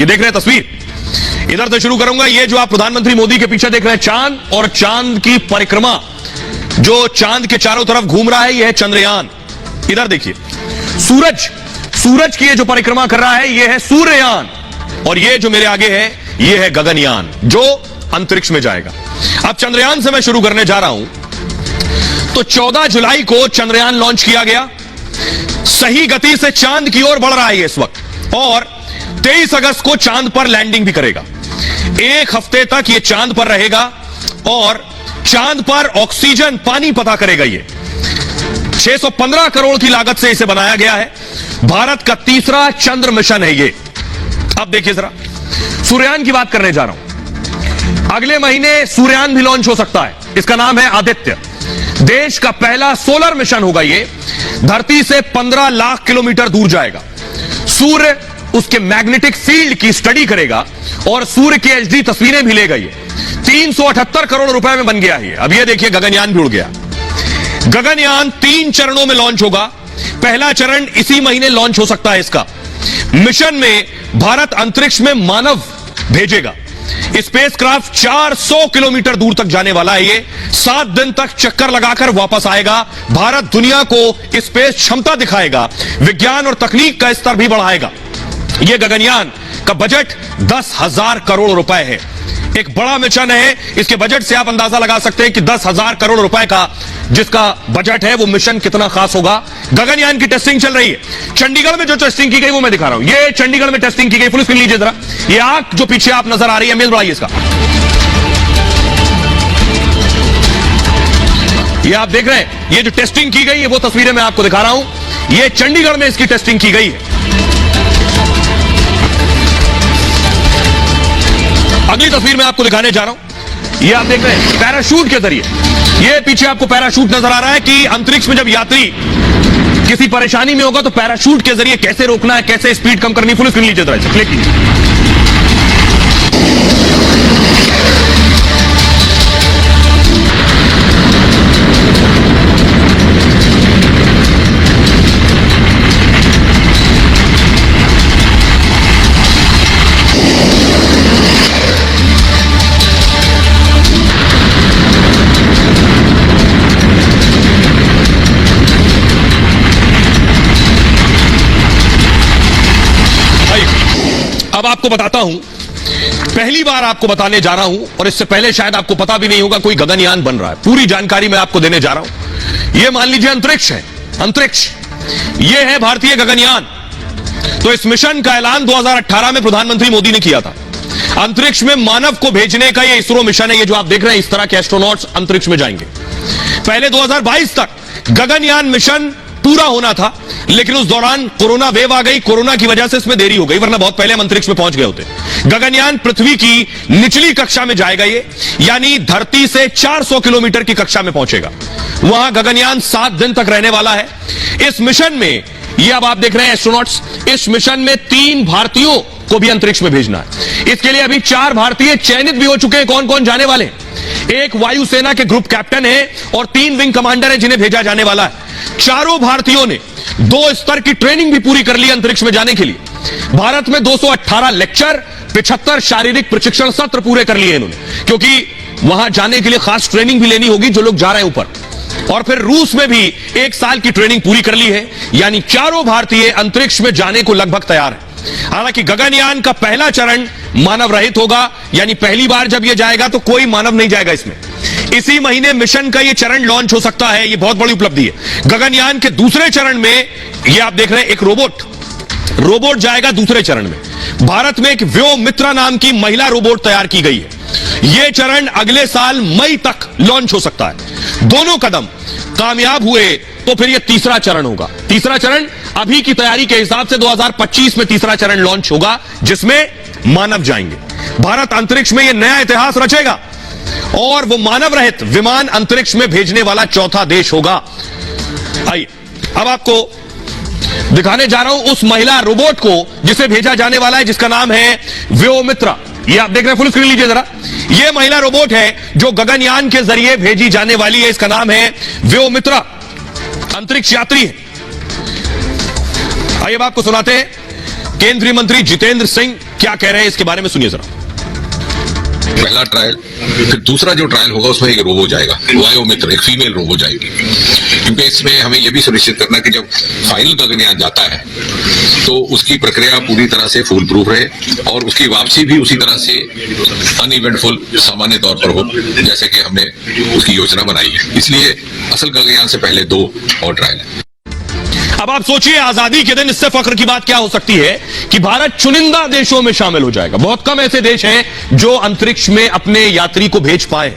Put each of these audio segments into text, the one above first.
ये देख रहे हैं तस्वीर, इधर से शुरू करूंगा। ये जो आप प्रधानमंत्री मोदी के पीछे देख रहे हैं चांद, और चांद की परिक्रमा जो चांद के चारों तरफ घूम रहा है, यह है चंद्रयान। इधर देखिए सूरज की ये जो परिक्रमा कर रहा है, यह है सूर्ययान। और ये जो मेरे आगे है, यह है गगनयान जो अंतरिक्ष में जाएगा। अब चंद्रयान से मैं शुरू करने जा रहा हूं। तो 14 जुलाई को चंद्रयान लॉन्च किया गया, सही गति से चांद की ओर बढ़ रहा है इस वक्त, और 23 अगस्त को चांद पर लैंडिंग भी करेगा। एक हफ्ते तक ये चांद पर रहेगा और चांद पर ऑक्सीजन पानी पता करेगा। ये 615 करोड़ की लागत से इसे बनाया गया है। भारत का तीसरा चंद्र मिशन है ये। अब देखिए जरा, सूर्ययान की बात करने जा रहा हूं। अगले महीने सूर्ययान भी लॉन्च हो सकता है। इसका नाम है आदित्य। देश का पहला सोलर मिशन होगा ये। धरती से 15 लाख किलोमीटर दूर जाएगा। सूर्य उसके मैग्नेटिक फील्ड की स्टडी करेगा और सूर्य की एचडी तस्वीरें भी लेगा। ये 378 करोड़ रुपए में बन गया है। अब ये देखिए, गगनयान भी उड़ गया। गगनयान 3 चरणों में लॉन्च होगा। पहला चरण इसी महीने लॉन्च हो सकता है इसका। मिशन में भारत अंतरिक्ष में मानव भेजेगा। स्पेसक्राफ्ट 400 किलोमीटर दूर तक जाने वाला है। ये 7 दिन तक चक्कर लगाकर वापस आएगा। भारत दुनिया को स्पेस क्षमता दिखाएगा, विज्ञान और तकनीक का स्तर भी बढ़ाएगा। यह गगनयान का बजट 10,000 करोड़ रुपए है। एक बड़ा मिशन है। इसके बजट से आप अंदाजा लगा सकते हैं कि 10,000 करोड़ रुपए का जिसका बजट है, वो मिशन कितना खास होगा। गगनयान की टेस्टिंग चल रही है। चंडीगढ़ में जो टेस्टिंग की गई वो मैं दिखा रहा हूं। ये चंडीगढ़ में टेस्टिंग की गई। फुल स्क्रीन लीजिए जरा। ये आंख जो पीछे आप नजर आ रही है, मेल बढ़ाइए इसका। ये आप देख रहे हैं, ये जो टेस्टिंग की गई है वो तस्वीरें मैं आपको दिखा रहा हूं। ये चंडीगढ़ में इसकी टेस्टिंग की गई है। अगली तस्वीर मैं आपको दिखाने जा रहा हूं। ये आप देख रहे हैं पैराशूट के जरिए। ये पीछे आपको पैराशूट नजर आ रहा है कि अंतरिक्ष में जब यात्री किसी परेशानी में होगा तो पैराशूट के जरिए कैसे रोकना है, कैसे स्पीड कम करनी। फुल स्क्रीन लीजिए जरा, प्ले कीजिए। अब आपको बताता हूं, पहली बार आपको बताने जा रहा हूं, और इससे पहले शायद आपको पता भी नहीं होगा कोई गगनयान बन रहा है। पूरी जानकारी मैं आपको देने जा रहा हूं। यह मान लीजिए अंतरिक्ष है। अंतरिक्ष यह है भारतीय गगनयान। तो इस मिशन का ऐलान 2018 में प्रधानमंत्री मोदी ने किया था। अंतरिक्ष में मानव को भेजने का यह इसरो मिशन है। ये जो आप देख रहे हैं, इस तरह के एस्ट्रोनॉट्स अंतरिक्ष में जाएंगे। पहले 2022 तक गगनयान मिशन पूरा होना था, लेकिन उस दौरान कोरोना वेव आ गई। कोरोना की वजह से इसमें देरी हो गई, वरना बहुत पहले हम अंतरिक्ष में पहुंच गए होते। गगनयान पृथ्वी की निचली कक्षा में जाएगा ये, यानी धरती से 400 किलोमीटर की कक्षा में पहुंचेगा। वहां गगनयान 7 दिन तक रहने वाला है। इस मिशन में, ये अब आप देख रहे हैं एस्ट्रोनॉट्स, इस मिशन में 3 भारतीयों को भी अंतरिक्ष में भेजना है। इसके लिए अभी 4 भारतीय चयनित भी हो चुके हैं। कौन कौन जाने वाले? एक वायुसेना के ग्रुप कैप्टन है और 3 विंग कमांडर है जिन्हें भेजा जाने वाला है। चारों भारतीयों ने 2 स्तर की ट्रेनिंग भी पूरी कर ली अंतरिक्ष में जाने के लिए। भारत में 218 लेक्चर, 75 शारीरिक प्रशिक्षण सत्र पूरे कर लिए इन्होंने, क्योंकि वहां जाने के लिए खास ट्रेनिंग भी लेनी होगी जो लोग जा रहे हैं ऊपर। और फिर रूस में भी 1 साल की ट्रेनिंग पूरी कर ली है। यानी चारों भारतीय अंतरिक्ष में जाने को लगभग तैयार है। हालांकि गगनयान का पहला चरण मानव रहित होगा, यानी पहली बार जब यह जाएगा तो कोई मानव नहीं जाएगा इसमें। इसी महीने मिशन का यह चरण लॉन्च हो सकता है। यह बहुत बड़ी उपलब्धि है। गगनयान के दूसरे चरण में, यह आप देख रहे हैं, एक रोबोट जाएगा दूसरे चरण में। भारत में एक व्योमित्रा नाम की महिला रोबोट तैयार की गई है। यह चरण अगले साल मई तक लॉन्च हो सकता है। दोनों कदम कामयाब हुए तो फिर यह तीसरा चरण होगा। तीसरा चरण अभी की तैयारी के हिसाब से 2025 में तीसरा चरण लॉन्च होगा, जिसमें मानव जाएंगे। भारत अंतरिक्ष में यह नया इतिहास रचेगा और वो मानव रहित विमान अंतरिक्ष में भेजने वाला चौथा देश होगा। आइए अब आपको दिखाने जा रहा हूं उस महिला रोबोट को जिसे भेजा जाने वाला है, जिसका नाम है व्योमित्रा। ये आप देख रहे हैं, फुल स्क्रीन लीजिए जरा। ये महिला रोबोट है जो गगनयान के जरिए भेजी जाने वाली है। इसका नाम है व्योमित्रा, अंतरिक्ष यात्री है। आइए अब आपको सुनाते हैं केंद्रीय मंत्री जितेंद्र सिंह क्या कह रहे हैं इसके बारे में सुनिए जरा। पहला ट्रायल, फिर दूसरा जो ट्रायल होगा उसमें एक रोबो जाएगा, वायोमित्र, एक फीमेल रोबो जाएगी, क्योंकि इसमें हमें यह भी सुनिश्चित करना कि जब फाइनल गगनयान जाता है तो उसकी प्रक्रिया पूरी तरह से फूल प्रूफ रहे और उसकी वापसी भी उसी तरह से अनइवेंटफुल सामान्य तौर पर हो जैसे कि हमने उसकी योजना बनाई है। इसलिए असल गगनयान से पहले 2 और ट्रायल है। अब आप सोचिए आजादी के दिन इससे फख्र की बात क्या हो सकती है कि भारत चुनिंदा देशों में शामिल हो जाएगा। बहुत कम ऐसे देश हैं जो अंतरिक्ष में अपने यात्री को भेज पाए,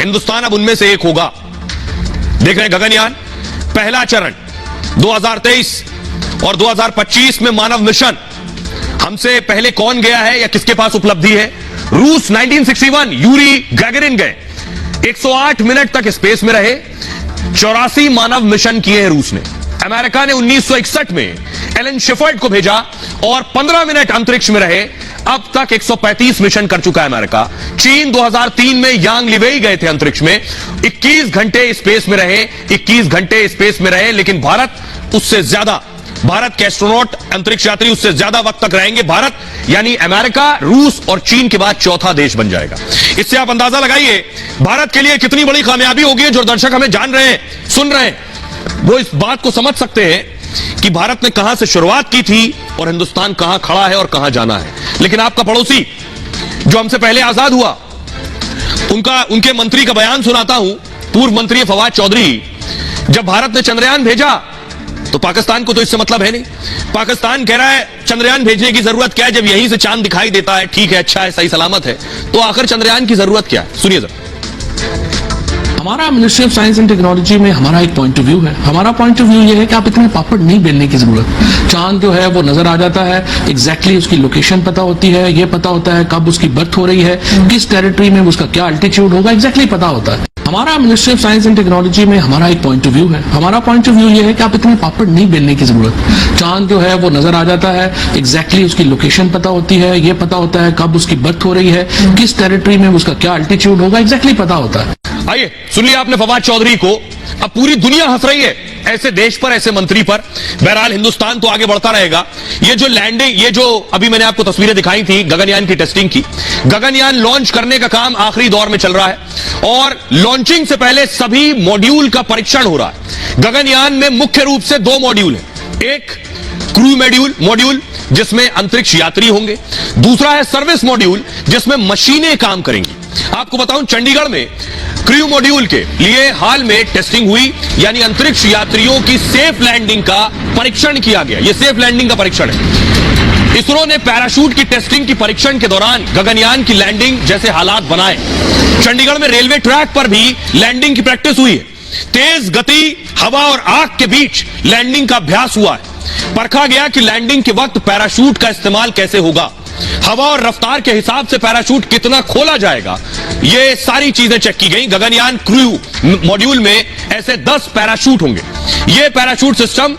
हिंदुस्तान अब उनमें से एक होगा। देख रहे हैं गगनयान, पहला चरण 2023 और 2025 में मानव मिशन। हमसे पहले कौन गया है या किसके पास उपलब्धि है? रूस 1961 यूरी गैगरिन गए, 108 मिनट तक स्पेस में रहे, 84 मानव मिशन किए हैं रूस ने। अमेरिका ने 1961 में एलन शेफर्ड को भेजा और 15 मिनट अंतरिक्ष में रहे। अब तक 135 मिशन कर चुका है अमेरिका। चीन 2003 में यांग लिवेई गए थे अंतरिक्ष में, 21 घंटे स्पेस में रहे, 21 घंटे स्पेस में रहे। लेकिन भारत उससे ज्यादा, भारत के एस्ट्रोनॉट अंतरिक्ष यात्री उससे ज्यादा वक्त तक रहेंगे। भारत यानी अमेरिका, रूस और चीन के बाद चौथा देश बन जाएगा। इससे आप अंदाजा लगाइए भारत के लिए कितनी बड़ी कामयाबी होगी। जो दर्शक हमें जान रहे हैं, सुन रहे हैं, वो इस बात को समझ सकते हैं कि भारत ने कहां से शुरुआत की थी और हिंदुस्तान कहां खड़ा है और कहां जाना है। लेकिन आपका पड़ोसी जो हमसे पहले आजाद हुआ, उनके मंत्री का बयान सुनाता हूं। पूर्व मंत्री फवाद चौधरी, जब भारत ने चंद्रयान भेजा तो पाकिस्तान को तो इससे मतलब है नहीं। पाकिस्तान कह रहा है चंद्रयान भेजने की जरूरत क्या है, जब यहीं से चांद दिखाई देता है, ठीक है, अच्छा है, सही सलामत है, तो आखिर चंद्रयान की जरूरत क्या है? सुनिए जरा। हमारा ministry of science and technology में हमारा एक पॉइंट ऑफ व्यू है। हमारा पॉइंट ऑफ व्यू ये है कि आप इतने पापड़ नहीं बेलने की जरूरत। चांद जो है वो नजर आ जाता है, एग्जैक्टली उसकी लोकेशन पता होती है, ये पता होता है कब उसकी बर्थ हो रही है, किस टेरिटरी में उसका क्या अल्टीट्यूड होगा, एग्जैक्टली पता होता है। हमारा ministry of science and technology में हमारा एक पॉइंट ऑफ व्यू है। हमारा पॉइंट ऑफ व्यू ये है कि आप इतने पापड़ नहीं बेलने की जरूरत। चांद जो है वो नजर आ जाता है, एग्जैक्टली उसकी लोकेशन पता होती है, ये पता होता है कब उसकी बर्थ हो रही है, किस टेरिटरी में उसका क्या अल्टीट्यूड होगा, एग्जैक्टली पता होता है। आइए सुन लिया आपने फवाद चौधरी को। अब पूरी दुनिया हंस रही है ऐसे देश पर, ऐसे मंत्री पर। बहरहाल हिंदुस्तान तो आगे बढ़ता रहेगा। ये जो लैंडिंग, ये जो अभी मैंने आपको तस्वीरें दिखाई थी गगनयान की टेस्टिंग की, गगनयान लॉन्च करने का काम आखिरी दौर में चल रहा है और लॉन्चिंग से पहले सभी मॉड्यूल का परीक्षण हो रहा है। गगनयान में मुख्य रूप से 2 मॉड्यूल है। एक क्रू मॉड्यूल जिसमें अंतरिक्ष यात्री होंगे, दूसरा है सर्विस मॉड्यूल जिसमें मशीनें काम करेंगी। आपको बताऊं, चंडीगढ़ में क्रू मॉड्यूल के लिए हाल में टेस्टिंग हुई, यानी अंतरिक्ष यात्रियों की सेफ लैंडिंग का परीक्षण किया गया। यह सेफ लैंडिंग का परीक्षण है। इसरो ने पैराशूट की टेस्टिंग की परीक्षण के दौरान गगनयान की लैंडिंग जैसे हालात बनाए। चंडीगढ़ में रेलवे ट्रैक पर भी लैंडिंग की प्रैक्टिस हुई है। तेज गति, हवा और आग के बीच लैंडिंग का अभ्यास हुआ है। परखा गया कि लैंडिंग के वक्त पैराशूट का इस्तेमाल कैसे होगा, हवा और रफ्तार के हिसाब से पैराशूट कितना खोला जाएगा, ये सारी चीजें चेक की गई। गगनयान क्रू मॉड्यूल में ऐसे 10 पैराशूट होंगे। ये पैराशूट सिस्टम